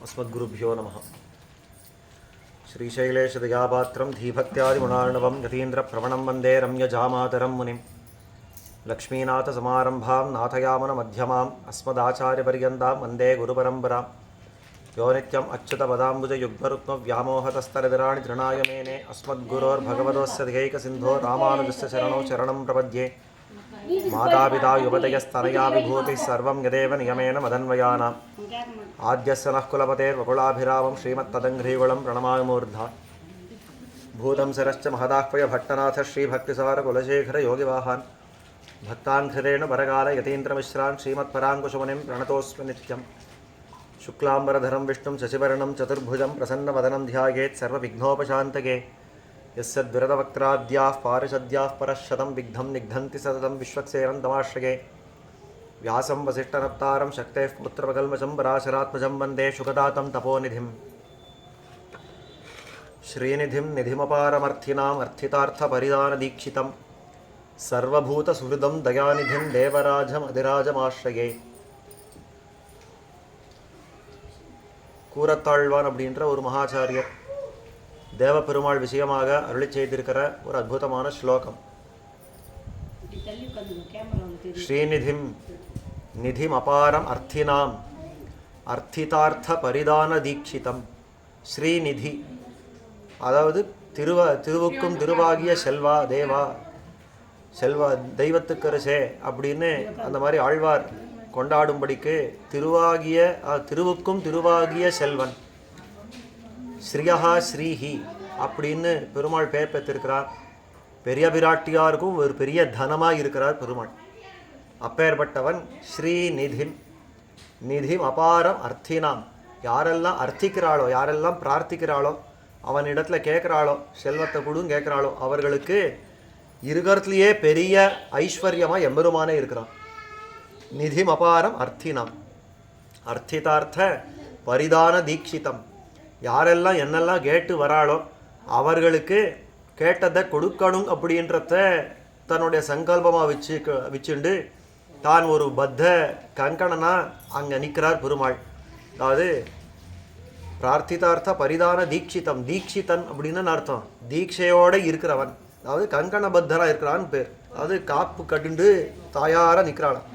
अस्मद्गुरुभ्यो नमः। श्रीशैलेशदयापात्रं धीभक्त्यादिगुणार्णवं यतीन्द्रप्रवणं वन्दे रम्यजामातरं मुनिं लक्ष्मीनाथसमारम्भां नाथयामुनमध्यमाम् अस्मदाचार्यपर्यन्तां वन्दे गुरुपरम्परां यो नित्यम् अच्युतपदाम्बुजयुग्मरुक्मव्यामोहतस्तरविराणि तृणाय मेने अस्मद्गुरोर्भगवतोस्य दैकसिन्धो रामानुजस्य शरणौ शरणं प्रपद्ये। मातापिता युवतयस्तनया विभूतिः सर्वं यदेव नियमेन मदन्वयानाम् आद्यस्य नः कुलपतेर्वकुलाभिरामं श्रीमत्तदङ्घ्रीकुलं प्रणमामि मूर्धा। भूतं सरश्च महदाह्वय भट्टनाथ श्रीभक्तिसारकुलशेखर योगिवाहान् भक्ताङ्घ्रेण परकाल यतीन्द्रमिश्रान् श्रीमत्पराङ्कुशमुनिं प्रणतोऽस्मि नित्यं। शुक्लाम्बरधरं विष्णुं शशिवर्णं चतुर्भुजं प्रसन्नवदनं ध्यायेत् सर्वविघ्नोपशान्तके। यस्य दुरदवक्त्राद्याः पारिषद्याः परश्शतं विघ्नं निघ्नन्ति सततं विश्वक्सेनं तमाश्रये। व्यासं वसिष्ठनप्तारं शक्तेः पुत्रपकल्मषं पराशरात्मजं वन्दे शुकदातं तपोनिधिं। श्रीनिधिं निधिमपारमर्थिनाम् अर्थितार्थपरिदानदीक्षितं सर्वभूतसुहृदं दयानिधिं देवराजमधिराजमाश्रये। கூரத்தாழ்வான் அப்படின்ற ஒரு மகாச்சாரியர் தேவபெருமாள் விஷயமாக அருளி செய்திருக்கிற ஒரு அற்புதமான ஸ்லோகம். ஸ்ரீநிதிம் நிதிம் அபாரம் அர்த்தினாம் அர்த்திதார்த்த பரிதான தீட்சிதம். ஸ்ரீநிதி அதாவது திருவுக்கும் திருவாகிய செல்வா தேவா செல்வா தெய்வத்துக்கரசே அப்படின்னு அந்த மாதிரி ஆழ்வார் கொண்டாடும்படிக்கு திருவுக்கும் திருவாகிய செல்வன் ஸ்ரீயஹா ஸ்ரீஹி அப்படின்னு பெருமாள் பெயர் பெற்றிருக்கிறார். பெரிய பிராட்டியாருக்கும் ஒரு பெரிய தனமாக இருக்கிறார் பெருமாள். அப்பேற்பட்டவன் ஸ்ரீநிதிம் நிதிம் அபாரம் அர்த்தினாம். யாரெல்லாம் அர்த்திக்கிறாளோ யாரெல்லாம் பிரார்த்திக்கிறாளோ அவனிடத்துல கேட்குறாளோ செல்வத்தை கொடுன்னு கேட்குறாளோ அவர்களுக்கு இருக்கிறதுலையே பெரிய ஐஸ்வர்யமாக எம்பெருமானே இருக்கிறான். நிதிம் அபாரம் அர்த்தினாம் அர்த்திதார்த்த பரிதான தீட்சிதம். யாரெல்லாம் என்னெல்லாம் கேட்டு வராளோ அவர்களுக்கு கேட்டதை கொடுக்கணும் அப்படின்றத தன்னுடைய சங்கல்பமாக வச்சுண்டு தான் ஒரு பத்த கங்கணனா அங்கே நிற்கிறார் பெருமாள். அதாவது பிரார்த்திதார்த்த பரிதான தீட்சிதம். தீட்சிதன் அப்படின்னு அர்த்தம் தீட்சையோடு இருக்கிறவன், அதாவது கங்கணபத்தனாக இருக்கிறான்னு பேர். அதாவது காப்பு கட்டுண்டு தாயார நிற்கிறாளாம்.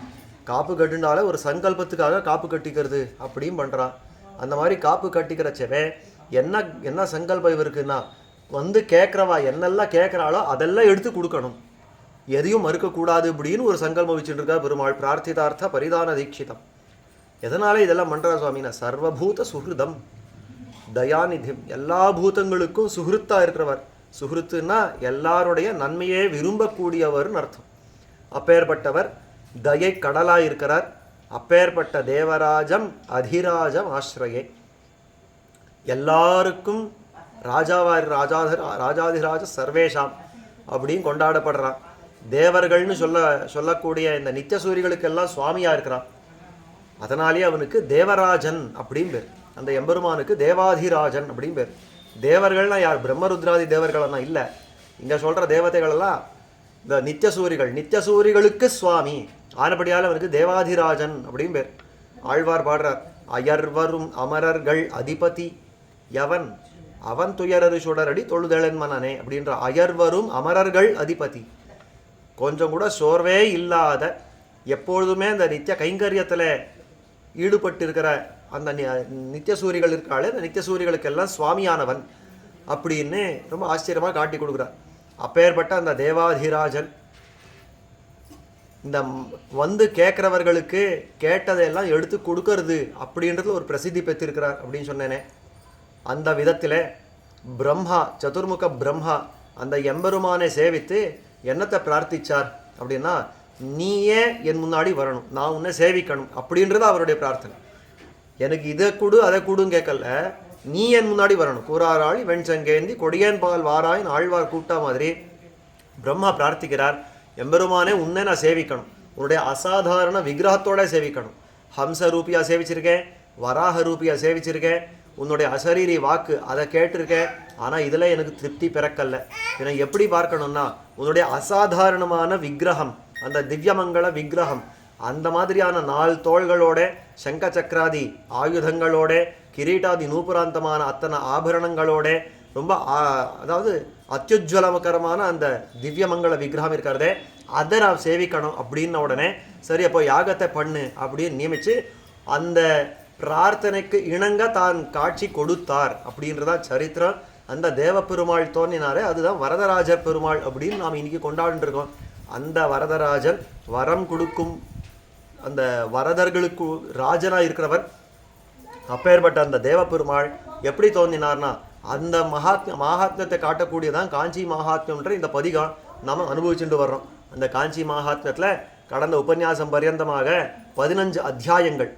காப்பு கட்டுண்டால ஒரு சங்கல்பத்துக்காக காப்பு கட்டிக்கிறது அப்படியும் பண்ணுறான். அந்த மாதிரி காப்பு கட்டிக்கிறச்சவே என்ன சங்கல்பம் இவருக்குன்னா வந்து கேட்குறவா என்னெல்லாம் கேட்குறாளோ அதெல்லாம் எடுத்து கொடுக்கணும், எதையும் மறுக்கக்கூடாது அப்படின்னு ஒரு சங்கல்பம் வச்சுட்டு இருக்கா பெருமாள். பிரார்த்திதார்த்த பரிதான தீட்சிதம். எதனால இதெல்லாம் பண்ணுறா சுவாமினா சர்வபூத சுஹிருதம் தயாநிதிம். எல்லா பூதங்களுக்கும் சுஹிருத்தாக இருக்கிறவர். சுஹிருத்துன்னா எல்லாருடைய நன்மையே விரும்பக்கூடியவர்னு அர்த்தம். அப்பேற்பட்டவர் தயை கடலாக இருக்கிறார். அப்பேற்பட்ட தேவராஜம் அதிராஜம் ஆசிரியே. எல்லாருக்கும் ராஜாதிராஜ சர்வேஷாம் அப்படின்னு கொண்டாடப்படுறான். தேவர்கள்னு சொல்லக்கூடிய இந்த நித்தியசூரிகளுக்கெல்லாம் சுவாமியாக இருக்கிறான். அதனாலே அவனுக்கு தேவராஜன் அப்படின்னு பேர். அந்த எம்பெருமானுக்கு தேவாதிராஜன் அப்படின்னு பேர். தேவர்கள்னால் யார்? பிரம்மருத்ராதி தேவர்களெல்லாம் இல்லை. இங்கே சொல்கிற தேவதைகளெல்லாம் இந்த நித்தியசூரிகளுக்கு சுவாமி ஆனபடியால் அவனுக்கு தேவாதிராஜன் அப்படின்னு பேர். ஆழ்வார் பாடுறார், அயர்வரும் அமரர்கள் அதிபதி யவன் அவன் துயரரு சுடரடி தொழுதெழன் மனனே அப்படின்ற அயர்வரும் அமரர்கள் அதிபதி. கொஞ்சம் கூட சோர்வே இல்லாத எப்பொழுதுமே அந்த நித்திய கைங்கரியத்தில் ஈடுபட்டிருக்கிற அந்த நித்தியசூரிகள் இருக்காளே அந்த நித்தியசூரிகளுக்கெல்லாம் சுவாமியானவன் அப்படின்னு ரொம்ப ஆச்சரியமாக காட்டி கொடுக்குறார். அப்பேற்பட்ட அந்த தேவாதிராஜன் இந்த வந்து கேட்குறவர்களுக்கு கேட்டதையெல்லாம் எடுத்து கொடுக்கறது அப்படின்றதுல ஒரு பிரசித்தி பெற்றிருக்கிறார் அப்படின்னு சொன்னேனே. அந்த விதத்தில் பிரம்மா சதுர்முக பிரம்மா அந்த எம்பெருமானை சேவித்து என்னத்தை பிரார்த்திச்சார் அப்படின்னா, நீயே என் முன்னாடி வரணும், நான் உன்னை சேவிக்கணும் அப்படின்றது அவருடைய பிரார்த்தனை. எனக்கு இதை கொடு அதை கொடுன்னு கேட்கல, நீ என் முன்னாடி வரணும். கூறாராளி வெண்சங்கேந்தி கொடியன் பால் வாராயின் ஆழ்வார் கூட்டா மாதிரி பிரம்மா பிரார்த்திக்கிறார். எம்பெருமானே உன்னை நான் சேவிக்கணும், உன்னுடைய அசாதாரண விக்கிரகத்தோட சேவிக்கணும். ஹம்ச ரூபியாக சேவிச்சிருக்கேன், வராக ரூபியாக சேவிச்சிருக்கேன், உன்னுடைய அசரீரி வாக்கு அதை கேட்டிருக்கேன். ஆனால் இதில் எனக்கு திருப்தி பிறக்கல்ல. என்னை எப்படி பார்க்கணும்னா உன்னுடைய அசாதாரணமான விக்கிரகம், அந்த திவ்யமங்கள விக்கிரகம் அந்த மாதிரியான 4 தோள்களோட சங்க சக்கராதி ஆயுதங்களோட கிரீட்டாதி நூபுராந்தமான அத்தனை ஆபரணங்களோட ரொம்ப அதாவது அத்யுஜ்வலகரமான அந்த திவ்யமங்கள விக்கிரகம் இருக்கிறதே அதை நான் சேவிக்கணும் அப்படின்ன உடனே சரி அப்போ யாகத்தை பண்ணு அப்படின்னு நியமிச்சு அந்த பிரார்த்தனைக்கு இணங்க தான் காட்சி கொடுத்தார் அப்படின்றதா சரித்திரம். அந்த தேவ பெருமாள் தோன்றினாரே அதுதான் வரதராஜ பெருமாள் அப்படின்னு நாம் இன்னைக்கு கொண்டாடிருக்கோம். அந்த வரதராஜன் வரம் கொடுக்கும் அந்த வரதர்களுக்கு ராஜனாக இருக்கிறவர். அப்பேற்பட்ட அந்த தேவ பெருமாள் எப்படி தோன்றினார்னா அந்த மகாத்மியத்தை காட்டக்கூடியதான் காஞ்சி மகாத்மியம்ன்ற இந்த பதிகம் நாம் அனுபவிச்சுட்டு வர்றோம். அந்த காஞ்சி மகாத்மியத்தில் கடந்த உபன்யாசம் பர்யந்தமாக 15 அத்தியாயங்கள்,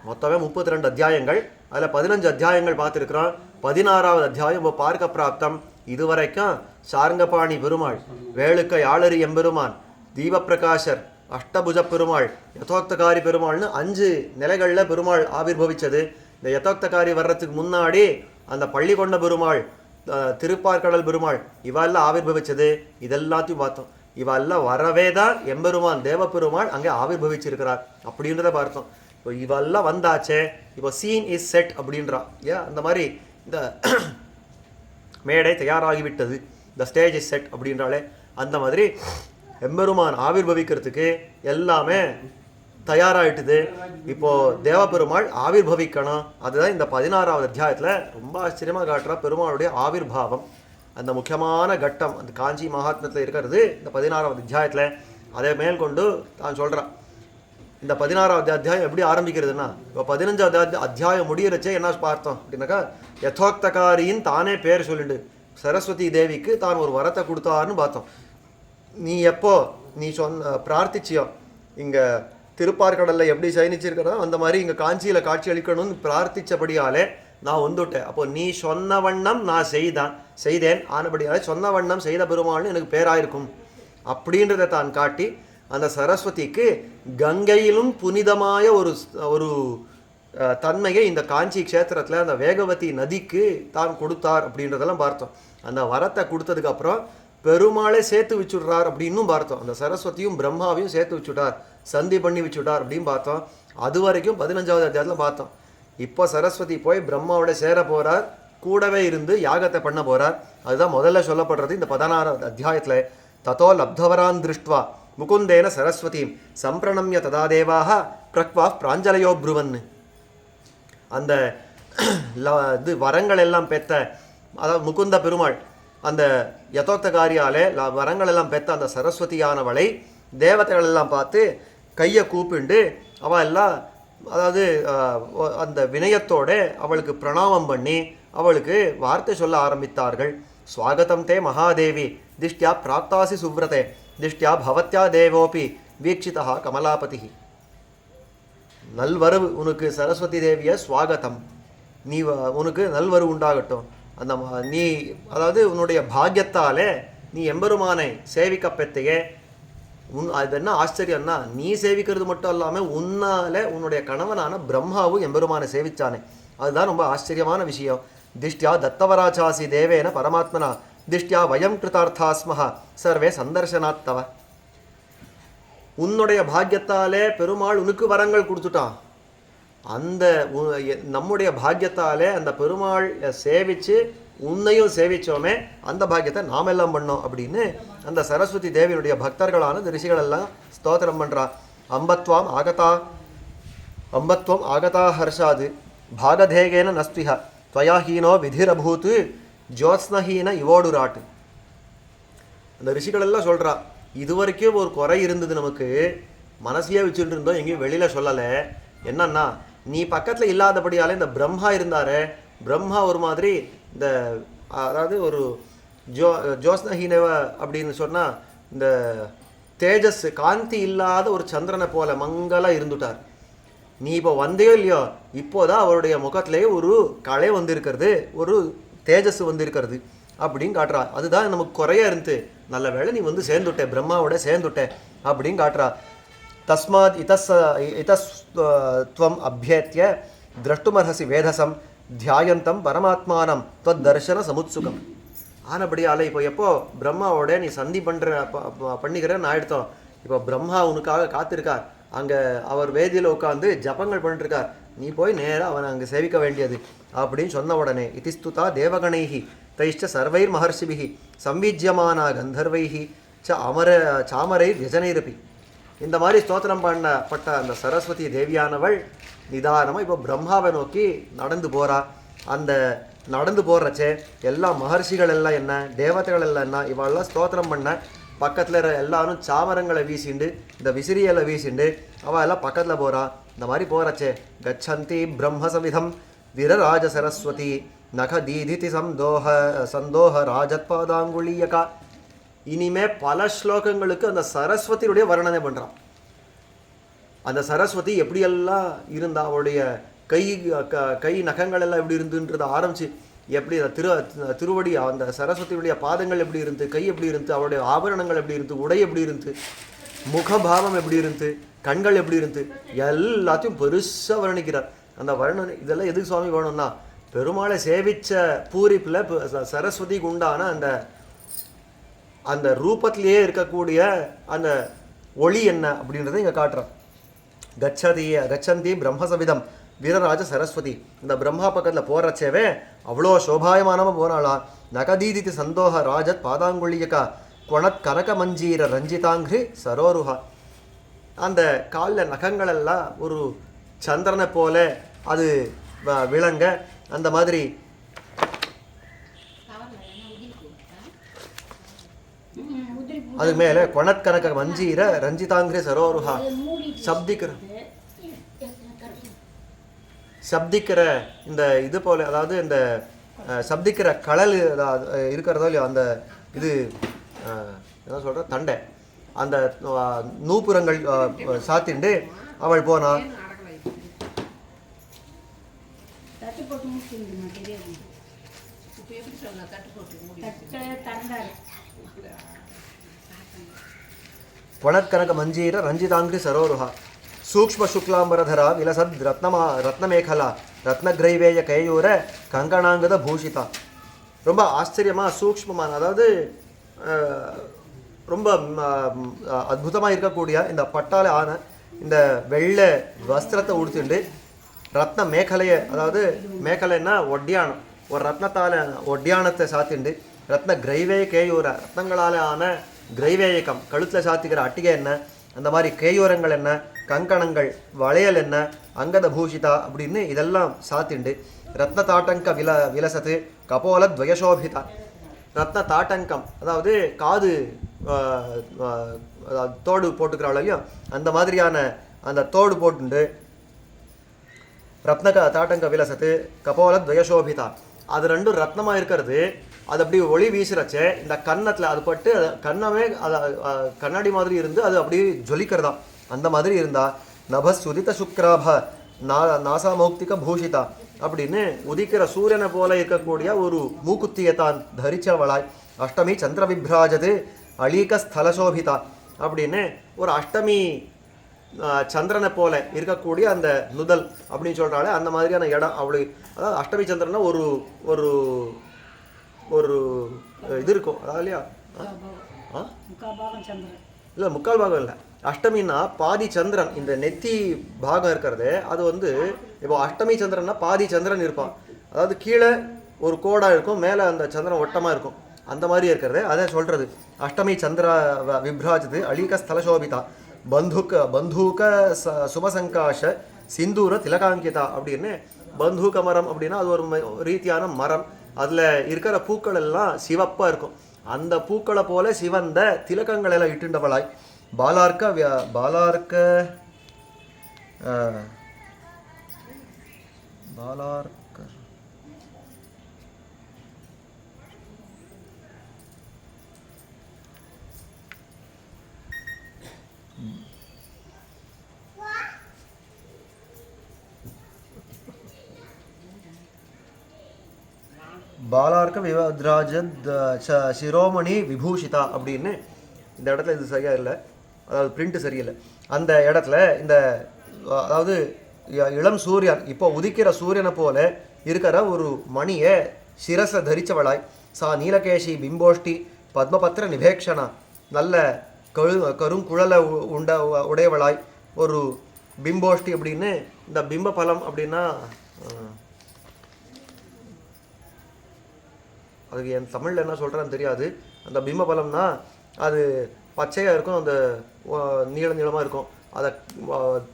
மொத்தமே 32 அத்தியாயங்கள், அதில் 15 அத்தியாயங்கள் பார்த்துருக்குறோம். 16வது அத்தியாயம் இப்போ பார்க்க பிராப்தம். இதுவரைக்கும் சார்ங்கபாணி பெருமாள், வேளுக்க யாழறி எம்பெருமான், தீபப்பிரகாசர், அஷ்டபுஜ பெருமாள், யதோக்தகாரி பெருமாள்னு 5 நிலைகளில் பெருமாள் ஆவிர்வவிச்சது. இந்த யதோக்தகாரி வர்றதுக்கு முன்னாடி அந்த பள்ளி கொண்ட பெருமாள், திருப்பார்கடல் பெருமாள் இவெல்லாம் ஆவிர்வவிச்சது. இதெல்லாத்தையும் பார்த்தோம். இவெல்லாம் வரவே தான் எம்பெருமான் தேவப்பெருமாள் அங்கே ஆவிர்வவிச்சிருக்கிறார் அப்படின்றத பார்த்தோம். இப்போ இவெல்லாம் வந்தாச்சே, இப்போ சீன் இஸ் செட் அப்படின்றா. ஏன் அந்த மாதிரி இந்த மேடை தயாராகிவிட்டது, இந்த ஸ்டேஜ் இஸ் செட் அப்படின்றாலே அந்த மாதிரி எம்பெருமான் ஆவிர்வவிக்கிறதுக்கு எல்லாமே தயாராகிட்டுது. இப்போது தேவப்பெருமாள் ஆவிர்வவிக்கணும். அதுதான் இந்த 16வது அத்தியாயத்தில் ரொம்ப ஆச்சரியமாக காட்டுறா பெருமாளுடைய ஆவிர்வாவம். அந்த முக்கியமான கட்டம் அந்த காஞ்சி மகாத்மியத்தில் இருக்கிறது இந்த 16வது அத்தியாயத்தில். அதை மேல் கொண்டு தான் சொல்கிறான். இந்த 16வது அத்தியாயம் எப்படி ஆரம்பிக்கிறதுனா, இப்போ 15வது அத்தியாயம் முடியறச்சே என்ன பார்த்தோம் அப்படின்னாக்கா, யதோக்தகாரியின் தானே பேர் சொல்லிட்டு சரஸ்வதி தேவிக்கு தான் ஒரு வரத்தை கொடுத்தாருன்னு பார்த்தோம். நீ எப்போ நீ பிரார்த்திச்சியோ இங்கே திருப்பார்கடலில் எப்படி சயனிச்சிருக்கிறதோ அந்த மாதிரி இங்கே காஞ்சியில் காட்சி அளிக்கணும்னு பிரார்த்திச்சபடியாலே நான் வந்துவிட்டேன். அப்போ நீ சொன்ன வண்ணம் நான் செய்தேன் ஆனபடியாலே சொன்ன வண்ணம் செய்த பெருமாள்னு எனக்கு பேராயிருக்கும் அப்படின்றத தான் காட்டி அந்த சரஸ்வதிக்கு கங்கையிலும் புனிதമായ ஒரு தன்மையை இந்த காஞ்சி க்ஷேத்திரத்தில் அந்த வேகவதி நதிக்கு தான் கொடுத்தார் அப்படின்றதெல்லாம் பார்த்தோம். அந்த வரத்தை கொடுத்ததுக்கப்புறம் பெருமாளே சேர்த்து வச்சுடுறார் அப்படின்னும் பார்த்தோம். அந்த சரஸ்வதியும் பிரம்மாவையும் சேர்த்து வச்சுட்டார், சந்தி பண்ணி வச்சுட்டார் அப்படின்னு பார்த்தோம். அது வரைக்கும் 15வது அத்தியாயத்தில் பார்த்தோம். இப்போ சரஸ்வதி போய் பிரம்மாவோட சேர போகிறார், கூடவே இருந்து யாகத்தை பண்ண போகிறார். அதுதான் முதல்ல சொல்லப்படுறது இந்த 16வது அத்தியாயத்தில். ததோ லப்தவரான் திருஷ்டுவா முகுந்தேன சரஸ்வதியும் சம்பிரணம்ய ததா தேவாக பிரக்வா பிராஞ்சலையோ ப்ருவன். அந்த இது வரங்கள் எல்லாம் பெற்ற, அதாவது முகுந்த பெருமாள் அந்த யதோக்தகாரியாலே வரங்கள் எல்லாம் பெற்ற அந்த சரஸ்வதியானவளை தேவதைகள் எல்லாம் பார்த்து கையை கூப்பிண்டு அவள் எல்லாம் அதாவது அந்த வினயத்தோடு அவளுக்கு பிரணாமம் பண்ணி அவளுக்கு வார்த்தை சொல்ல ஆரம்பித்தார்கள். ஸ்வாகதம் தே மகாதேவி திஷ்டியா பிராப்தாசி சுவ்ரதே திஷ்டியா பவத்யா தேவோபி வீக்ஷிதா கமலாபதி. நல்வரவு உனக்கு சரஸ்வதி தேவிய ஸ்வாகதம், நீ உனக்கு நல்வரவு உண்டாகட்டும். அந்த நீ அதாவது உன்னுடைய பாக்கியத்தாலே நீ எம்பெருமானை சேவிக்க பெற்றையே. அது என்ன ஆச்சரியம்னா, நீ சேவிக்கிறது மட்டும் இல்லாமல் உன்னால உன்னுடைய கணவனான பிரம்மாவும் எம்பெருமானை சேவிச்சானே, அதுதான் ரொம்ப ஆச்சரியமான விஷயம். திஷ்டியா தத்தவராச்சாசி தேவேன பரமாத்மனா திஷ்டியா வயம் கிருதார்த்தாஸ்மஹா சர்வே சந்தர்சனாத்தவ. உன்னுடைய பாக்கியத்தாலே பெருமாள் உனக்கு வரங்கள் கொடுத்துட்டான். அந்த நம்முடைய பாக்கியத்தாலே அந்த பெருமாள் சேவிச்சு உன்னையும் சேவிச்சோமே, அந்த பாக்கியத்தை நாம் எல்லாம் பண்ணோம் அப்படின்னு அந்த சரஸ்வதி தேவியினுடைய பக்தர்களான ரிஷிகள் எல்லாம் ஸ்தோத்திரம் பண்ணுறா. அம்பத்வம் ஆகதா ஹர்ஷாது பாகதேகேன நஸ்துஹ துவயாஹீனோ விதிரபூத்து ஜோத்ஸ்னஹீன இவோடுராட்டு. அந்த ரிஷிகள் எல்லாம் சொல்கிறா, இது வரைக்கும் ஒரு குறை இருந்தது, நமக்கு மனசையே வச்சுட்டு இருந்தோம், எங்கேயும் வெளியில் சொல்லலை. என்னன்னா, நீ பக்கத்தில் இல்லாதபடியாலே இந்த பிரம்மா இருந்தார். பிரம்மா ஒரு மாதிரி இந்த அதாவது ஒரு ஜோஸ்னஹீனவ அப்படின்னு சொன்னால் இந்த தேஜஸ் காந்தி இல்லாத ஒரு சந்திரனை போல மங்கலாக இருந்துட்டார். நீ இப்போ வந்தையோ இல்லையோ, இப்போதான் அவருடைய முகத்திலே ஒரு கலை வந்திருக்கிறது, ஒரு தேஜஸ் வந்திருக்கிறது அப்படின்னு காட்டுறா. அதுதான் நமக்கு குறையா இருந்து, நல்ல வேளை நீ வந்து சேர்ந்துட்ட, பிரம்மாவோட சேர்ந்துட்ட அப்படின்னு காட்டுறா. தஸ்மாத் இதஸ்துவம் அபியேத்திய திரஷ்டுமர்ஹசி வேதசம் தியாயந்தம் பரமாத்மானம் தத் தர்சன சமுத்சுகம். ஆனபடியால் இப்போ எப்போ பிரம்மாவோட நீ சந்தி பண்ணிக்கிறேன்னு ஆயிடுத்தோம். இப்போ பிரம்மா உனக்காக காத்திருக்கார். அங்கே அவர் வேதியில் உட்காந்து ஜபங்கள் பண்ணிட்டுருக்கார். நீ போய் நேராக அவனை அங்கே சேவிக்க வேண்டியது அப்படின்னு சொன்ன உடனே இதிஸ்துதா தேவகணைஹி தைஷ்ட சர்வைர் மகர்ஷிபிஹி சம்விஜ்யமானா கந்தர்வைஹி சாமரை வியஜனைரபி. இந்த மாதிரி ஸ்தோத்திரம் பண்ணப்பட்ட அந்த சரஸ்வதி தேவியானவள் நிதானமாக இப்போ பிரம்மாவை நோக்கி நடந்து போகிறா. அந்த நடந்து போடுறச்சே எல்லா மகர்ஷிகள் எல்லாம் என்ன, தேவதைகள் எல்லாம் என்ன, இவெல்லாம் ஸ்தோத்திரம் பண்ண பக்கத்தில் எல்லாரும் சாமரங்களை வீசிண்டு இந்த விசிறியலை வீசிண்டு அவள் எல்லாம் பக்கத்தில் போகிறா. இந்த மாதிரி போகிறச்சே கச்சந்தி பிரம்மசமிதம் விரராஜ சரஸ்வதி நக தீதிதி சந்தோஹ ராஜத்பாதாங்குழியகா. இனிமே பல ஸ்லோகங்களுக்கு அந்த சரஸ்வதியுடைய வர்ணனை பண்ணுறான். அந்த சரஸ்வதி எப்படியெல்லாம் இருந்தா, அவளுடைய கை நகங்கள் எல்லாம் எப்படி இருந்துன்றதை ஆரம்பிச்சு எப்படி திருவடி அந்த சரஸ்வதியுடைய பாதங்கள் எப்படி இருந்து, கை எப்படி இருந்து, அவளுடைய ஆபரணங்கள் எப்படி இருந்து, உடை எப்படி இருந்து, முகபாவம் எப்படி இருந்து, கண்கள் எப்படி இருந்து, எல்லாத்தையும் பெருசாக வர்ணிக்கிறார். அந்த வர்ணனை இதெல்லாம் எதுக்கு சுவாமி வேணும்னா, பெருமாளை சேவிச்ச பூரிப்பில் சரஸ்வதிக்கு உண்டான அந்த அந்த ரூபத்திலேயே இருக்கக்கூடிய அந்த ஒளி என்ன அப்படின்றத இங்கே காட்டுறான். கச்சந்தி பிரம்மசவிதம் வீரராஜ சரஸ்வதி. இந்த பிரம்மா பக்கத்தில் போகிறச்சேவே அவ்வளோ சோபாயமானவ போனாளா. நகதீதித்து சந்தோக ராஜத் பாதாங்குழியக்கா கொணத் கனக மஞ்சீர ரஞ்சிதாங்கிரி சரோருஹா. அந்த காலில் நகங்களெல்லாம் ஒரு சந்திரனை போல அது விளங்க, அந்த மாதிரி அது மேலே கொணத்கனக மஞ்சீர ரஞ்சிதாங்கிரி சரோருஹா சப்திக்கிற இந்த இது போல, அதாவது இந்த சப்திக்கிற கடல் இருக்கிறதோ இல்லையோ அந்த இது என்ன சொல்கிற தண்டை, அந்த நூப்புரங்கள் சாத்திண்டு அவள் போனா. கொணத்கனக மஞ்சீர ரஞ்சிதாங்கிரி சரோருஹா சூக்ஷ்ம சுக்லாம்பரதரா விலசத் ரத்னமேகலா ரத்னகிரைவேய கையூர கங்கணாங்கத பூஷிதா. ரொம்ப ஆச்சரியமாக சூக்ஷ்மமான, அதாவது ரொம்ப அற்புதமாக இருக்கக்கூடிய இந்த பட்டால ஆன இந்த வெள்ளை வஸ்திரத்தை உடுத்துண்டு ரத்ன மேகலையை, அதாவது மேகலைன்னா ஒட்டியானம், ஒரு ரத்னத்தால் ஒட்டியானத்தை சாத்திண்டு ரத்ன கிரைவேய கேயூர ரத்னங்களால் ஆன கிரைவேயக்கம் கழுத்தில் சாத்திக்கிற அட்டிகை என்ன, அந்த மாதிரி கேயூரங்கள் என்ன, கங்கணங்கள் வளையல் என்ன, அங்கத பூஷிதா அப்படின்னு இதெல்லாம் சாத்திண்டு ரத்ன தாட்டங்க விலசத்து கபோல துவயசோபிதா. ரத்ன தாட்டங்கம் அதாவது காது தோடு போட்டுக்கிறாளையும் அந்த மாதிரியான அந்த தோடு போட்டுண்டு ரத்ன தாட்டங்க விலசத்து கபோல துவயசோபிதா. அது ரெண்டும் ரத்னமாக இருக்கிறது. அது அப்படி ஒளி வீசுறச்சே இந்த கன்னத்தில் அது பட்டு கண்ணமே அது கண்ணாடி மாதிரி இருந்து அது அப்படியே ஜொலிக்கிறதா. அந்த மாதிரி இருந்தா நபஸ் உதித்த சுக்ராப நாசாமௌக்திக பூஷிதா அப்படின்னு உதிக்கிற சூரியனை போல இருக்கக்கூடிய ஒரு மூக்குத்தியை தான் தரிச்சவளாய். அஷ்டமி சந்திர விப்ராஜது அலீக ஸ்தலசோபிதா அப்படின்னு ஒரு அஷ்டமி சந்திரனை போல இருக்கக்கூடிய அந்த நுதல் அப்படின்னு சொல்கிறாலே அந்த மாதிரியான இடம் அவளுக்கு. அதாவது அஷ்டமி சந்திரனா ஒரு ஒரு ஒரு இது இருக்கும், அதாவது இல்லையா, இல்லை முக்கால் பாகம் இல்லை, அஷ்டமின்னா பாதி சந்திரன். இந்த நெத்தி பாகம் இருக்கிறது அது வந்து இப்போ அஷ்டமி சந்திரன்னா பாதி சந்திரன் இருப்பான், அதாவது கீழே ஒரு கோடாக இருக்கும், மேலே அந்த சந்திரன் ஒட்டமாக இருக்கும், அந்த மாதிரி இருக்கிறது அதை சொல்கிறது. அஷ்டமி சந்திர விப்ராஜது அலீக ஸ்தலசோபிதா பந்தூக சுபசங்காஷ சிந்தூர திலகாங்கிதா அப்படின்னு. பந்தூக மரம் அப்படின்னா அது ஒரு ரீதியான மரம், அதில் இருக்கிற பூக்கள் எல்லாம் சிவப்பாக இருக்கும். அந்த பூக்களை போல சிவந்த திலகங்கள் எல்லாம் இட்டுண்டவளாய். பாலார்க்க பாலார்க்க விவத்ராஜத் சிரோமணி விபூஷிதா அப்படின்னு. இந்த இடத்துல இது சரியாக இல்லை, அதாவது பிரிண்ட்டு சரியில்லை. அந்த இடத்துல இந்த அதாவது இளம் சூரியன் இப்போ உதிக்கிற சூரியனை போல இருக்கிற ஒரு மணியை சிரசை தரிச்சவளாய். சா நீலகேஷி பிம்போஷ்டி பத்மபத்திர நிபேக்ஷனா நல்ல கருங்குழலை உடையவளாய். ஒரு பிம்போஷ்டி அப்படின்னு. இந்த பிம்ப பலம் அப்படின்னா அதுக்கு என் தமிழில் என்ன சொல்கிறேன்னு தெரியாது. அந்த பிம்ப பலம்னா அது பச்சையாக இருக்கும், அந்த நீளமாக இருக்கும். அதை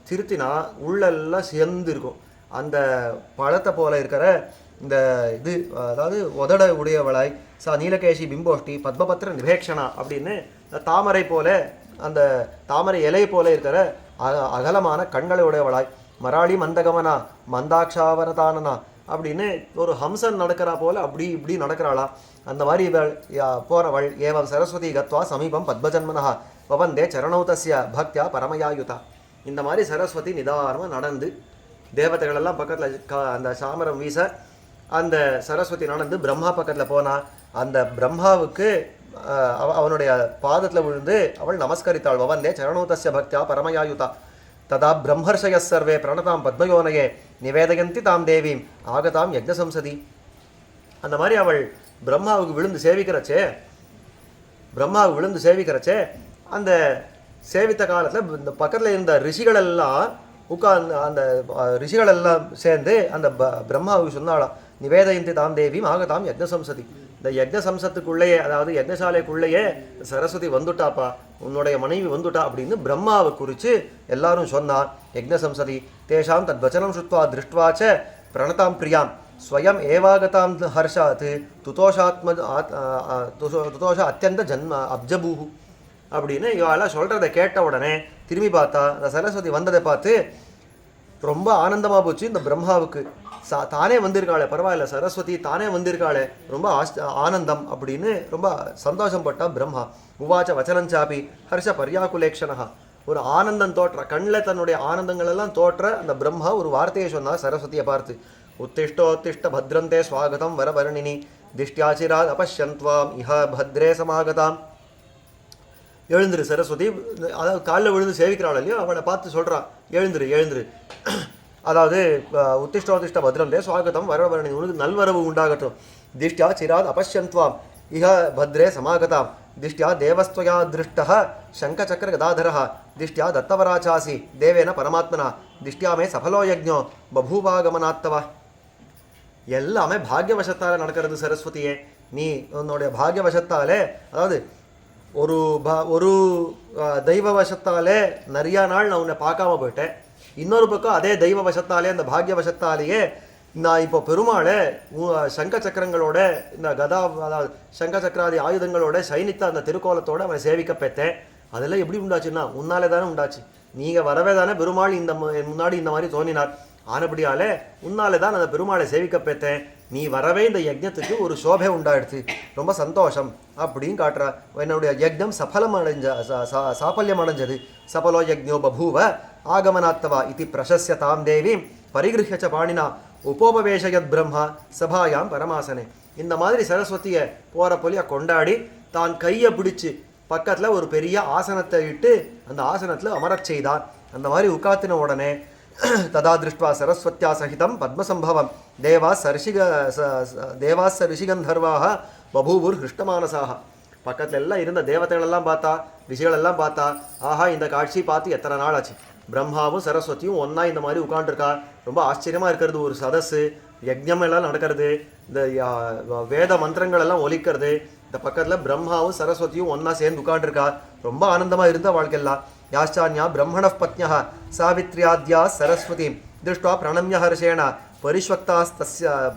திருத்தினா உள்ளெல்லாம் சேர்ந்து இருக்கும். அந்த பழத்தை போல இருக்கிற இந்த இது, அதாவது உதட உடையவளாய் நீலகேசி பிம்போஷ்டி பத்மபத்திர நிபேக்ஷனா அப்படின்னு தாமரை போல, அந்த தாமரை இலை போல இருக்கிற அகலமான கண்களை உடையவளாய் மராளி மந்தகமனா மந்தாட்சாவனதானனா அப்படின்னு ஒரு ஹம்சன் நடக்கிறா போல அப்படி இப்படி நடக்கிறாளா. அந்த மாதிரி இவள் போனவள் ஏவம் சரஸ்வதி கத்வா சமீபம் பத்மஜன்மனா பவந்தே சரணௌதஸ்ய பக்தியா பரமயாயுதா. இந்த மாதிரி சரஸ்வதி நிதானமாக நடந்து தேவதைகளெல்லாம் பக்கத்தில் அந்த சாமரம் வீச அந்த சரஸ்வதி நடந்து பிரம்மா பக்கத்தில் போனால் அந்த பிரம்மாவுக்கு அவனுடைய பாதத்தில் விழுந்து அவள் நமஸ்கரித்தாள். வவந்தே சரணௌதஸ்ய பக்தியா பரமயாயுதா ததா பிரம்மர்ஷய சர்வே பிரணதாம் பத்மயோனயே நிவேதயந்தி தாம் தேவீம் ஆகதாம் யஜ்ஞசம்சதி. அந்த மாதிரி அவள் பிரம்மாவுக்கு விழுந்து சேவிக்கிறச்சே அந்த சேவித்த காலத்தில் இந்த பக்கத்தில் இருந்த ரிஷிகளெல்லாம் உட்கார்ந்து அந்த ரிஷிகளெல்லாம் சேர்ந்து அந்த பிரம்மாவுக்கு சொன்னாலாம், நிவேதயந்தி தாம் தேவியும் ஆகதாம் யஜ்ஞசம்சதி. இந்த யஜ்ஞசம்சத்துக்குள்ளேயே, அதாவது யஜ்ஞசாலைக்குள்ளேயே சரஸ்வதி வந்துட்டாப்பா, உன்னுடைய மனைவி வந்துட்டா அப்படின்னு பிரம்மாவை குறித்து எல்லாரும் சொன்னார். யஜ்ஞசம்சதி தேஷாம் தத் வச்சனம் ஸ்ருத்வா திருஷ்டுவாச்ச பிரணதாம் பிரியாம் ஸ்வயம் ஏவாகதாம் ஹர்ஷாத் துதோஷ அத்தியந்த ஜன்ம அப்ஜபூஹு அப்படின்னு இவாளெல்லாம் சொல்கிறத கேட்ட உடனே திரும்பி பார்த்தா அந்த சரஸ்வதி வந்ததை பார்த்து ரொம்ப ஆனந்தமாக போச்சு இந்த பிரம்மாவுக்கு. தானே வந்திருக்காளே, பரவாயில்ல சரஸ்வதி தானே வந்திருக்காளே, ரொம்ப ஆனந்தம் அப்படின்னு ரொம்ப சந்தோஷப்பட்டா பிரம்மா. உவாச்ச வச்சனஞ்சாப்பி ஹர்ஷ பர்யாக்குலேக்ஷனா, ஒரு ஆனந்தம் தோற்ற கண்ணில் தன்னுடைய ஆனந்தங்கள் எல்லாம் தோற்ற அந்த பிரம்மா ஒரு வார்த்தையை சொன்னார் சரஸ்வதியை பார்த்து. உத்திஷ்டோத்திஷ்ட பத்ரந்தே ஸ்வாகதம் வரவர்ணினி திஷ்டியாச்சிராத் அபஷ்யந்த்வாம் இஹ பத்ரே சமாகதாம். எழுந்துரு சரஸ்வதி, அதாவது காலில் விழுந்து சேவிக்கிறாள் இல்லையோ, அவனை பார்த்து சொல்கிறான் எழுந்துரு. அதாவது உத்திஷ்டோத்திஷ்ட பத்ரந்தே ஸ்வாகதம் வரவர்ணினி, உனக்கு நல்வரவு உண்டாகட்டும். திஷ்டியா சிராத் அபஷ்யந்த்வாம் இஹ பத்ரே சமாகதாம் திஷ்டியா தேவஸ்துவயா திருஷ்டः சங்கச்சக்கர கதாதரः திஷ்டியா தத்தவராச்சாசி தேவேன பரமாத்மனா திஷ்டியாமே சஃபலோ யஜ்ஞோ பபூவாகமனாத்தவா. எல்லாமே பாக்யவசத்தால் நடக்கிறது சரஸ்வதியே. நீ உன்னுடைய பாக்யவசத்தாலே, அதாவது ஒரு தெய்வ வசத்தாலே நிறையா நாள் நான் உன்னை பார்க்காம போயிட்டேன். இன்னொரு பக்கம் அதே தெய்வ வசத்தாலே, அந்த பாக்யவசத்தாலேயே நான் இப்போ பெருமாளை சங்க சக்கரங்களோட இந்த கதா, அதாவது சங்க சக்கராதி ஆயுதங்களோட சைனித்த அந்த திருக்கோலத்தோடு அவனை சேவிக்க பெற்றேன். அதெல்லாம் எப்படி உண்டாச்சுன்னா உன்னாலே தானே உண்டாச்சு. நீங்கள் வரவே தானே பெருமாள் இந்த முன்னாடி இந்த மாதிரி தோன்றினார். ஆனபடியாலே உன்னாலே தான் அந்த பெருமாளை சேவிக்க பெற்றேன். நீ வரவே இந்த யஜ்ஞத்துக்கு ஒரு சோபை உண்டாயிடுச்சு, ரொம்ப சந்தோஷம் அப்படின்னு காட்டுறா. என்னுடைய யஜ்ஞம் சாபல்யம் அடைஞ்சது. சபலோ யஜ்ஞோ பபூவ ஆகமனாத்தவா இது பிரசஸ்ய தாம் தேவி பரிகிருஹ்யச்ச பாணினா உபோபவேஷயத் பிரம்மா சபாயாம் பரமாசனே. இந்த மாதிரி சரஸ்வதியை போகிற பொலியாக கொண்டாடி தான் கையை பிடிச்சி பக்கத்தில் ஒரு பெரிய ஆசனத்தை இட்டு அந்த ஆசனத்தில் அமரச் செய்தான். அந்த மாதிரி உட்காத்தின உடனே ததா திருஷ்டுவா சரஸ்வத்யா சகிதம் பத்மசம்பவம் தேவாஸ் ரிஷிகந்தர்வாக பபூவுர் ஹிருஷ்டமானசாக. பக்கத்தில் எல்லாம் இருந்த தேவதைகளெல்லாம் பார்த்தா, ரிஷிகளெல்லாம் பார்த்தா, ஆஹா இந்த காட்சி பார்த்து எத்தனை நாள் ஆச்சு. பிரம்மாவும் சரஸ்வதியும் ஒன்றா இந்த மாதிரி உட்காந்துருக்கா. ரொம்ப ஆச்சரியமாக இருக்கிறது. ஒரு சதஸு யஜ்ஞம் எல்லாம் நடக்கிறது, இந்த வேத மந்திரங்கள் எல்லாம் ஒலிக்கிறது. இந்த பக்கத்தில் பிரம்மாவும் சரஸ்வதியும் ஒன்றா சேர்ந்து உட்காந்துருக்கா. ரொம்ப ஆனந்தமாக இருந்த வாழ்க்கையெல்லாம். யாச்சான்யா பிரம்மண பத்னியா சாவித்ரியாத்யா சரஸ்வதி திருஷ்டுவா பிரணம்ய ஹர்ஷேண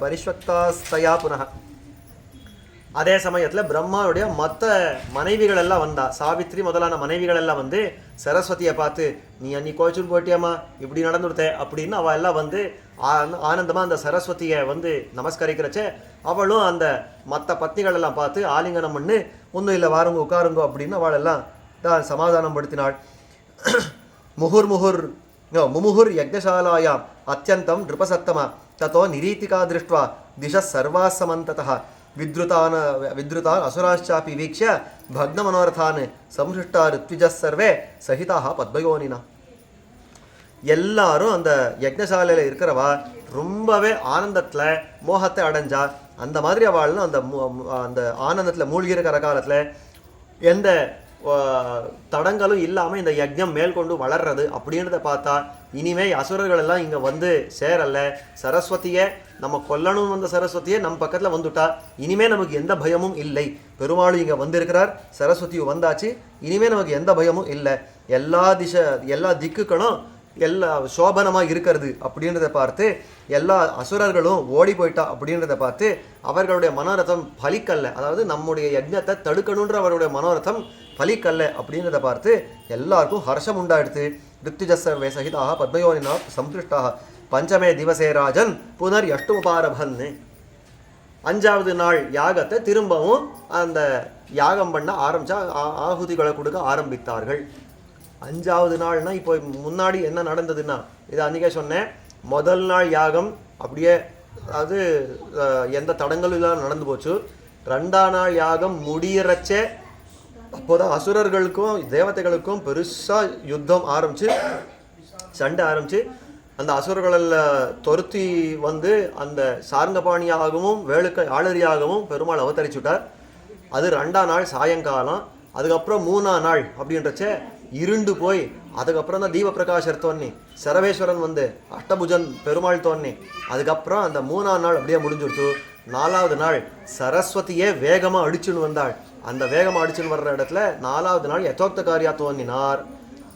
பரிஷ்வக்தாஸ்தயா புனः. அதே சமயத்தில் பிரம்மாவுடைய மற்ற மனைவிகள் எல்லாம் வந்தா. சாவித்ரி முதலான மனைவிகள் எல்லாம் வந்து சரஸ்வதியை பார்த்து, நீ அன்னி கோச்சுன்னு போயிட்டியாமா, இப்படி நடந்துடுத்தே அப்படின்னு அவள் எல்லாம் வந்து ஆனந்தமாக அந்த சரஸ்வதியை வந்து நமஸ்கரிக்கிறச்சே, அவளும் அந்த மற்ற பத்னிகள் எல்லாம் பார்த்து ஆலிங்கனம் பண்ணு, ஒன்றும் இல்லை வாருங்க உட்காருங்க அப்படின்னு அவள் எல்லாம் தான் சமாதானம் படுத்தினாள். முமுहुர் யஜ்ஞசாலாயாம் அத்தியந்தம் நிருபசத்தமா தத்தோ நிரீதிகா திருஷ்டுவா திச சர்வாசமந்ததः வித்ருதான் அசுராச்சாப்பி வீக்ஷ பக்ன மனோரதான் சம்ஹிஷ்டா ரித்விஜ சர்வே சகிதாக பத்மயோனினா. எல்லாரும் அந்த யஜ்ஞசாலையில் இருக்கிறவா ரொம்பவே ஆனந்தத்தில் மோகத்தை அடைஞ்சா. அந்த மாதிரி அவள்லாம் அந்த ஆனந்தத்தில் மூழ்கி இருக்கிற காலத்தில் எந்த தடங்களும் இல்லாமல் இந்த யஜ்ஞம் மேற்கொண்டு வளர்றது அப்படின்றத பார்த்தா இனிமே அசுரர்கள் எல்லாம் இங்கே வந்து சேரல. சரஸ்வதியை நம்ம கொல்லணும் வந்த சரஸ்வதியை நம்ம பக்கத்தில் வந்துட்டா இனிமே நமக்கு எந்த பயமும் இல்லை. பெருமாளும் இங்கே வந்திருக்கிறார், சரஸ்வதியும் வந்தாச்சு, இனிமே நமக்கு எந்த பயமும் இல்லை. எல்லா திக்குகளும் எல்லா சோபனமாக இருக்கிறது அப்படின்றத பார்த்து எல்லா அசுரர்களும் ஓடி போயிட்டா அப்படின்றத பார்த்து அவர்களுடைய மனோரதம் பலிக்கல்ல, அதாவது நம்முடைய யஜ்ஞத்தை தடுக்கணுன்ற அவருடைய மனோரதம் பலிக்கல்ல அப்படின்றத பார்த்து எல்லாருக்கும் ஹர்ஷம் உண்டாயிடுத்து. ரித்துஜசர்வே சகிதாக பத்மயோனினா சம்பிருஷ்டாக பஞ்சமே திவசே ராஜன் புனர் யஷ்டுமுபாரபன். 5வது நாள் யாகத்தை திரும்பவும் அந்த யாகம் பண்ண ஆரம்பிச்சா, ஆகுதிகளை கொடுக்க ஆரம்பித்தார்கள். 5வது நாள்னா இப்போ முன்னாடி என்ன நடந்ததுன்னா இது அன்றைக்கே சொன்னேன். முதல் நாள் யாகம் அப்படியே அது எந்த தடங்களும் இல்லாமல் நடந்து போச்சு. 2ஆம் நாள் யாகம் முடியறச்சே அப்போதான் அசுரர்களுக்கும் தேவதைகளுக்கும் பெருசாக யுத்தம் ஆரம்பிச்சு, சண்டை ஆரம்பிச்சு. அந்த அசுரர்களில் துரத்தி வந்து அந்த சார்ங்கபாணியாகவும் வேளுக்கை ஆளரியாகவும் பெருமாள் அவதரிச்சுட்டார். அது 2ஆம் நாள் சாயங்காலம். அதுக்கப்புறம் 3ஆம் நாள் அப்படின்றச்சே இருண்டு போய் அதுக்கப்புறம் தான் தீப பிரகாஷர் தோன்னி, சரவேஸ்வரன் வந்து அஷ்டபுஜன் பெருமாள் தோன்னி. அதுக்கப்புறம் அந்த 3ஆம் நாள் அப்படியே முடிஞ்சிடுச்சு. 4வது நாள் சரஸ்வதியே வேகமாக அடிச்சுன்னு வந்தாள். அந்த வேகமாக அடிச்சுன்னு வர்ற இடத்துல 4வது நாள் யதோக்த காரியா தோன்றினார்.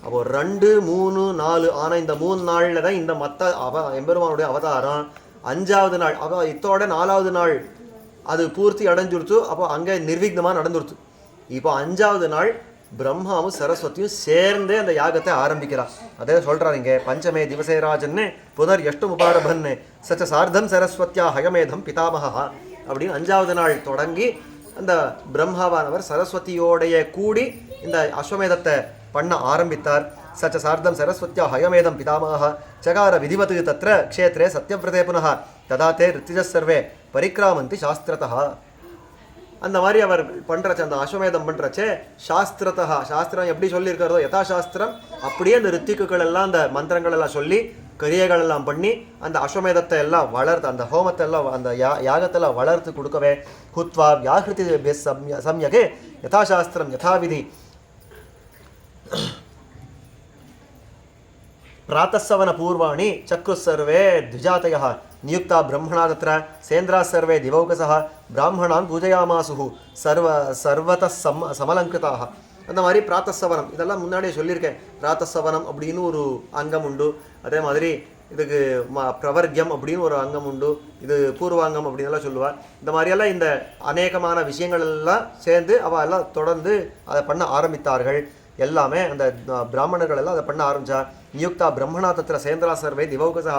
அப்போ 2, 3, 4 ஆனால் இந்த 3 நாளில் தான் இந்த மற்ற எம்பெருமானுடைய அவதாரம். 5வது நாள் இத்தோட 4வது நாள் அது பூர்த்தி அடைஞ்சுடுச்சு. அப்போ அங்கே நிர்விக்னமாக நடந்துடுச்சு. இப்போ 5வது நாள் பிரம்மாவும் சரஸ்வதியும் சேர்ந்தே அந்த யாகத்தை ஆரம்பிக்கிறார். அதே சொல்கிறார் இங்கே, பஞ்சமே திவசேராஜன்னு புனர் யஷ்டுமுபாரபன்னு சச்ச சார்த்தம் சரஸ்வத்தியா ஹயமேதம் பிதாமகா அப்படின்னு 5வது நாள் தொடங்கி அந்த பிரம்மாவானவர் சரஸ்வதியோடைய கூடி இந்த அஸ்வமேதத்தை பண்ண ஆரம்பித்தார். சச்ச சார்த்தம் சரஸ்வத்தியா ஹயமேதம் பிதாமகா சகார விதிவத் தத்ர க்ஷேத்ரே சத்யவிரதே புனः ததா தே ரித்திஜஸ் சர்வே பரிக்ராமந்தி சாஸ்திரதா. அந்த மாதிரி அவர் பண்ணுறச்ச அந்த அஸ்வமேதம் பண்ணுறச்சே சாஸ்திரம் எப்படி சொல்லியிருக்கிறதோ யதாசாஸ்திரம் அப்படியே அந்த ரித்திக்குகள் எல்லாம் அந்த மந்திரங்கள் எல்லாம் சொல்லி கிரியைகள் எல்லாம் பண்ணி அந்த அஸ்வமேதத்தை எல்லாம் வளர்த்து அந்த ஹோமத்தை எல்லாம் அந்த யாகத்தெல்லாம் வளர்த்து கொடுக்கவே ஹுத்வா வியாகிருதி சம்யகே யதாசாஸ்திரம் யதாவிதி प्रातःसवन पूर्वाणि चक्रुस्सर्वे द्विजातयः नियुक्ता ब्रह्मणा तत्र सेन्द्राः सर्वे दिवौकसः ब्राह्मणान् पूजयामासुः सर्वतः समलङ्कृताः. அந்த மாதிரி பிராத்தசவனம் இதெல்லாம் முன்னாடியே சொல்லியிருக்கேன். பிராத்தசவனம் அப்படின்னு ஒரு அங்கம் உண்டு. அதே மாதிரி இதுக்கு பிரவர்க்கியம் அப்படின்னு ஒரு அங்கம் உண்டு. இது பூர்வாங்கம் அப்படின்லாம் சொல்லுவாள். இந்த மாதிரியெல்லாம் இந்த அநேகமான விஷயங்கள் எல்லாம் சேர்ந்து அவள் எல்லாம் தொடர்ந்து அதை பண்ண ஆரம்பித்தார்கள். எல்லாமே அந்த பிராமணர்கள் எல்லாம் அதை பண்ண ஆரம்பித்தா. நியுக்தா பிரம்மணா தத்திர சேந்திரா சர்வே திவௌகசா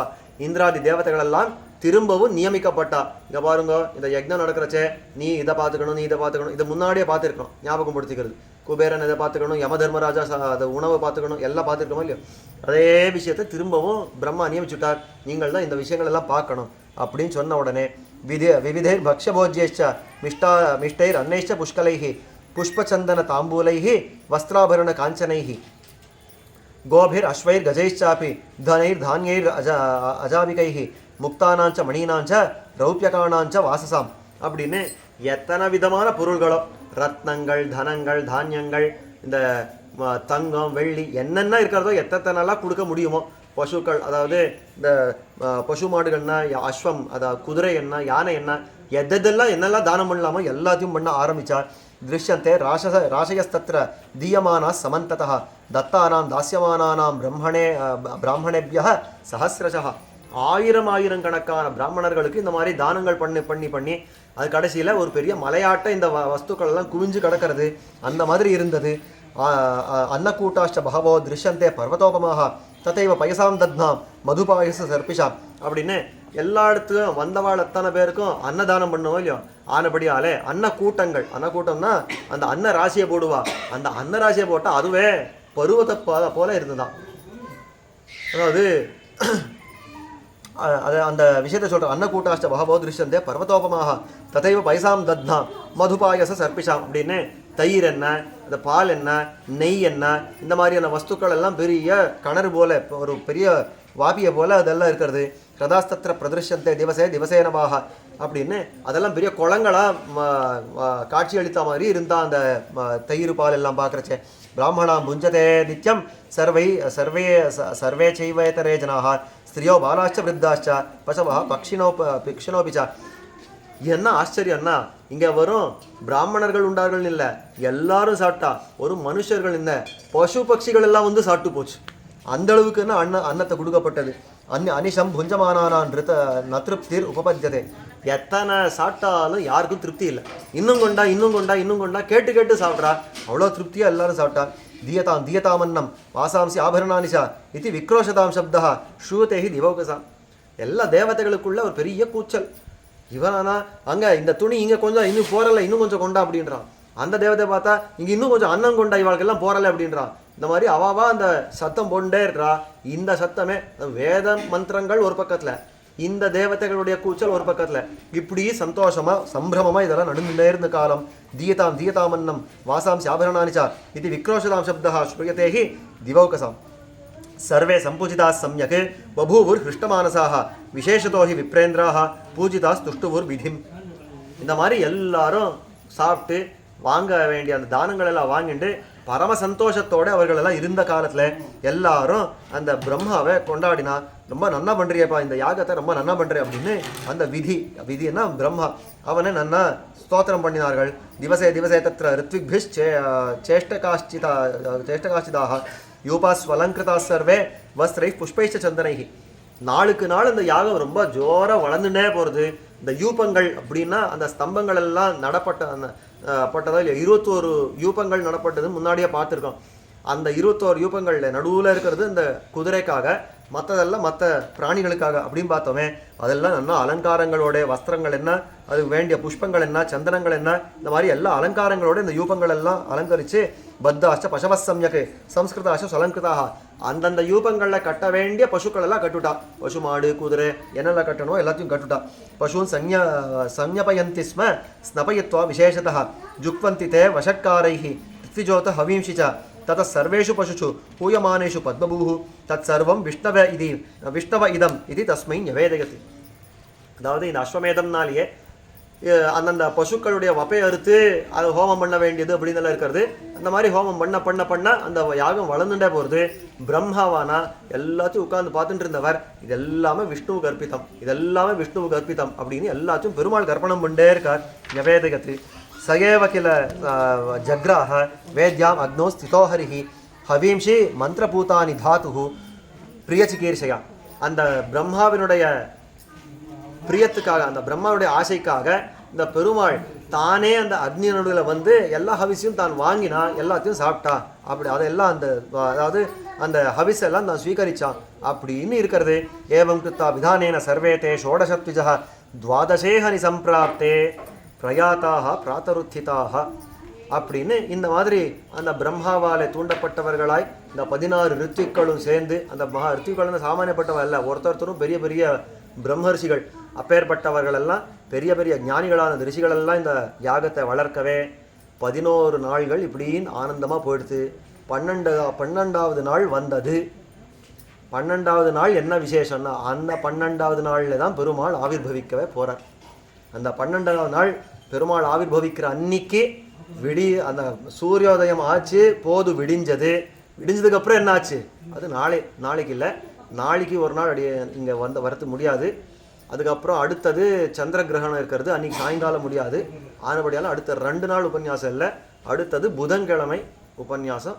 இந்திராதி தேவதைகளெல்லாம் திரும்பவும் நியமிக்கப்பட்டா. இங்கே பாருங்க, இந்த யஜ்ஞம் நடக்கிறச்சே நீ இதை பார்த்துக்கணும், நீ இதை பார்த்துக்கணும், இதை முன்னாடியே பார்த்துருக்கணும், ஞாபகப்படுத்திக்கிறது. குபேரன் இதை பார்த்துக்கணும், யம தர்மராஜா அதை உணவை பார்த்துக்கணும், எல்லாம் பார்த்துருக்கோமோ இல்லையோ. அதே விஷயத்தை திரும்பவும் பிரம்மா நியமிச்சுட்டார். நீங்கள் தான் இந்த விஷயங்கள் எல்லாம் பார்க்கணும் அப்படின்னு சொன்ன உடனே விவிதைர் பக்ஷபோஜ்யைச்ச மிஷ்டைர் அன்னைச்ச புஷ்கலைஹி புஷ்பச்சந்தன தாம்பூலைஹி வஸ்திராபரண காஞ்சனைஹி கோபிர் அஸ்வைர் கஜைச்சாப்பி தனைர் தானியைர் அஜாவிகைஹி முக்தானாஞ்ச மணீனாஞ்ச ரௌப்பியகானாஞ்ச வாசசாம் அப்படின்னு எத்தனை விதமான பொருள்களோ, ரத்னங்கள், தனங்கள், தானியங்கள், இந்த தங்கம், வெள்ளி என்னென்ன இருக்கிறதோ எத்தனைலாம் கொடுக்க முடியுமோ. பசுக்கள், அதாவது இந்த பசு மாடுகள்னா அஸ்வம், அதாவது குதிரை என்ன, யானை என்ன, எதெல்லாம் என்னெல்லாம் தானம் பண்ணலாமோ எல்லாத்தையும் பண்ண ஆரம்பித்தார். திருஷ்யந்தே ராசயஸ்தத்ர தீயமானா சமந்ததா தத்தானாம் தாஸ்யமானானாம் பிராமணேபியः சஹஸ்ரசः. ஆயிரம் கணக்கான பிராமணர்களுக்கு இந்த மாதிரி தானங்கள் பண்ணி அது கடைசியில் ஒரு பெரிய மலையாட்ட இந்த வஸ்துக்கள் எல்லாம் குவிஞ்சு கிடக்கிறது. அந்த மாதிரி இருந்தது. அன்னக்கூட்டாஷ்ட பகவோ திருஷ்யந்தே பர்வதோபமாக தத்தைவ பயசாம் தத்னாம் மதுபாயச சர்பிஷாம் அப்படின்னு எல்லா இடத்துக்கும் வந்தவாள் அத்தனை பேருக்கும் அன்னதானம் பண்ணுவோம் இல்லையோ. ஆனபடியாலே அன்னக்கூட்டம்னா அந்த அன்ன ராசியை போடுவா. அந்த அன்ன ராசியை போட்டால் அதுவே பருவத்தை போல இருந்துதான். அதாவது அது அந்த விஷயத்தை சொல்கிற அன்னக்கூட்டாஷ்ட பகவோ திருஷ்யந்தே பர்வதோபமாக ததைவ பைசாம் தத்னாம் மதுபாயச சர்பிஷாம் அப்படின்னு தயிர் என்ன, அந்த பால் என்ன, நெய் என்ன, இந்த மாதிரியான வஸ்துக்கள் எல்லாம் பெரிய கிணறு போல, ஒரு பெரிய வாபியை போல் அதெல்லாம் இருக்கிறது. ரதாஸ்தத்திர பிரதிருஷ்யந்தே திவசே திவசேனவாக அப்படின்னு அதெல்லாம் பெரிய குளங்களாக காட்சி அளித்த மாதிரி இருந்தால் அந்த தயிர் பால் எல்லாம் பார்க்குறச்சே. பிராமணாம் புஞ்சதே நித்யம் சர்வை சர்வே சர்வே செய்வேதரே ஜனாக ஸ்திரியோ பாலாச்ச விருத்தாச்ச பசவா பக்ஷினோபிச்சா. என்ன ஆச்சரியம்னா இங்கே வரும் பிராமணர்கள் உண்டார்கள் இல்லை, எல்லாரும் சாப்பிட்டா, ஒரு மனுஷர்கள் இல்லை, பசு பட்சிகள் எல்லாம் வந்து சாப்பிட்டு போச்சு. அந்த அளவுக்குன்னா அன்னத்தை கொடுக்கப்பட்டது. அனிஷம் புஞ்சமானான் நதிருப்திர் உபபத்தியதே. எத்தனை சாப்பிட்டாலும் யாருக்கும் திருப்தி இல்லை. இன்னும் கொண்டா இன்னும் கொண்டா இன்னும் கொண்டா கேட்டு கேட்டு சாப்பிட்றா. அவ்வளோ திருப்தியாக எல்லாரும் சாப்பிட்டா. தீயதாமன்னம் வாசாம்சி ஆபரணானிஷா இது விக்ரோஷதாம் சப்தா ஷூதேஹி திவோகசா. எல்லா தேவதைகளுக்குள்ள ஒரு பெரிய கூச்சல். இவனா அங்கே இந்த துணி இங்கே கொஞ்சம் இன்னும் போறலை, இன்னும் கொஞ்சம் கொண்டா அப்படின்றான். அந்த தேவதை பார்த்தா இங்கே இன்னும் கொஞ்சம் அன்னம் கொண்டா, இவாளுக்கெல்லாம் போறலை அப்படின்றான். இந்த மாதிரி அவாவா அந்த சத்தம் போண்டே இருக்கிறா. இந்த சத்தமே வேத மந்திரங்கள் ஒரு பக்கத்தில், இந்த தேவதைகளுடைய கூச்சல் ஒரு பக்கத்தில், இப்படி சந்தோஷமா சம்பிரமமா இதெல்லாம் நடந்துட்டே இருந்த காலம். தீயதாமன்னம் வாசாம்சி ஆபரணானிச்சா இது விக்ரோஷதாம் சப்தா ஸ்ரூயதேஹி திவௌகசாம். சர்வே சம்பூஜிதா சம்யக் பபூவுர் ஹிருஷ்டமானசாக விசேஷதோ ஹி விப்ரேந்திராக பூஜிதா துஷ்டுவுர் விதிம். இந்த மாதிரி எல்லாரும் சாப்பிட்டு வாங்க வேண்டிய அந்த தானங்கள் எல்லாம் வாங்கிட்டு பரம சந்தோஷத்தோடு அவர்கள் எல்லாம் இருந்த காலத்தில் எல்லாரும் அந்த பிரம்மாவை கொண்டாடினா. ரொம்ப நன்னா பண்ணுறியப்பா, இந்த யாகத்தை ரொம்ப நன்னா பண்ணுறே அப்படின்னு அந்த விதின்னா பிரம்மா அவனை நன்னா ஸ்தோத்திரம் பண்ணினார்கள். திவசே திவசே தத்ர ரித்விக்பிஷ் சேஷ்டகாஷ்டிதாக யூபாஸ்வலங்கிருதா சர்வே வஸ்திரை புஷ்பைச்ச சந்தனைகி. நாளுக்கு நாள் அந்த யாகம் ரொம்ப ஜோராக வளர்ந்துட்டே போகிறது. இந்த யூபங்கள் அப்படின்னா அந்த ஸ்தம்பங்கள் எல்லாம் பட்டதா இல்லை, 21 யூபங்கள் நடப்பட்டது முன்னாடியே பார்த்துருக்கோம். அந்த 21 யூபங்களில் நடுவில் இருக்கிறது இந்த குதிரைக்காக, மற்றதெல்லாம் மற்ற பிராணிகளுக்காக அப்படின்னு பார்த்தோமே. அதெல்லாம் நல்லா அலங்காரங்களோட வஸ்திரங்கள் என்ன, அதுக்கு வேண்டிய புஷ்பங்கள் என்ன, சந்தனங்கள் என்ன, இந்த மாதிரி எல்லா அலங்காரங்களோட இந்த யூபங்கள் எல்லாம் அலங்கரித்து பத்தாச்ச பசவசம்யக்கு சம்ஸ்கிருதாச்ச சலங்கிருதாக அந்தந்த யூபங்களில் கட்ட வேண்டிய பசுக்கள் எல்லாம் கட்டுட்டா. பசு மாடு குதிரை என்னெல்லாம் கட்டணும் எல்லாத்தையும் கட்டுட்டா. பசுன் சஞ்ஞபயந்தி ஸ்ம ஸ்னபயித்வா விசேஷதா ஜுக்வந்தி தே வஷட்காரைஹி ரித்விஜோத ஹவீம்ஷி ச தத சர்வேஷு பசுஷு பூயமானேஷு பத்மபூஹு தத் சர்வம் விஷ்ணவ இதம் இது தஸ்மை நிவேதயதி. அதாவது இந்த அஸ்வமேதம்னாலேயே அந்தந்த பசுக்களுடைய வப்பை அறுத்து அது ஹோமம் பண்ண வேண்டியது அப்படின்னு எல்லாம் இருக்கிறது. அந்த மாதிரி ஹோமம் பண்ண அந்த யாகம் வளர்ந்துட்டே போகிறது. பிரம்மாவானா எல்லாத்தையும் உட்கார்ந்து பார்த்துட்டு இருந்தவர் இதெல்லாமே விஷ்ணுவுக்கு அர்ப்பித்தம் அப்படின்னு எல்லாத்தையும் பெருமாள் கர்ப்பணம் பண்ணிட்டே இருக்கார். நிவேதயதி சகேவ கில ஜக்ராஹ வேத்யாம் அக்னோ ஸ்திதோ ஹரிஹி ஹவீம்ஷி மந்திரபூதானி தாத்து பிரியச்சிகீர்ஷயா. அந்த பிரம்மாவினுடைய பிரியத்துக்காக, அந்த பிரம்மாவுடைய ஆசைக்காக இந்த பெருமாள் தானே அந்த அக்னி நடுவில் வந்து எல்லா ஹவிஸையும் தான் வாங்கினா, எல்லாத்தையும் சாப்பிட்டா. அப்படி அதெல்லாம் அதாவது அந்த ஹவிஸ் எல்லாம் தான் ஸ்வீகரிச்சான் அப்படின்னு இருக்கிறது. ஏவம் கிருத்தா விதானேன சர்வேதே ஷோடசத்விஜா துவாதசேஹனி சம்பிராப்தே பிரயாத்தாக பிராத்தருத்திதாக அப்படின்னு இந்த மாதிரி அந்த பிரம்மாவாலே தூண்டப்பட்டவர்களாய் இந்த 16 ரித்விக்களும் சேர்ந்து, அந்த மகா ரித்விக்கள் சாமானியப்பட்டவர்கள் அல்ல, ஒருத்தரும் பெரிய பெரிய பிரம்மர்ஷிகள், அப்பேற்பட்டவர்கள் எல்லாம் பெரிய பெரிய ஞானிகளான ரிஷிகளெல்லாம் இந்த யாகத்தை வளர்க்கவே 11 நாள்கள் இப்படின்னு ஆனந்தமாக போயிடுது. 12வது நாள் வந்தது. 12வது நாள் என்ன விசேஷம்னா அந்த 12வது நாளில் தான் பெருமாள் ஆவிர்பவிக்கவே போகிறார். அந்த 12வது நாள் பெருமாள் ஆவிர்பவிக்கிற அன்னைக்கு அந்த சூரியோதயம் ஆச்சு, போது விடிஞ்சதுக்கு அப்புறம் என்ன ஆச்சு, அது நாளைக்கு இல்லை, நாளைக்கு ஒரு நாள் இங்கே வரது முடியாது. அதுக்கப்புறம் அடுத்தது சந்திர கிரகணம் இருக்கிறது, அன்றைக்கி சாயங்காலம் முடியாது. ஆனபடியால் அடுத்த 2 நாள் உபன்யாசம் இல்லை, அடுத்தது புதன்கிழமை உபன்யாசம்.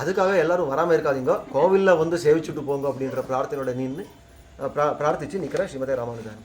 அதுக்காக எல்லாரும் வராமல் இருக்காதீங்க, கோவிலில் வந்து சேவிச்சுட்டு போங்க அப்படின்ற பிரார்த்தனையோட நின்று பிரார்த்திச்சு நிற்கிற ஸ்ரீமதே ராமானுஜன்.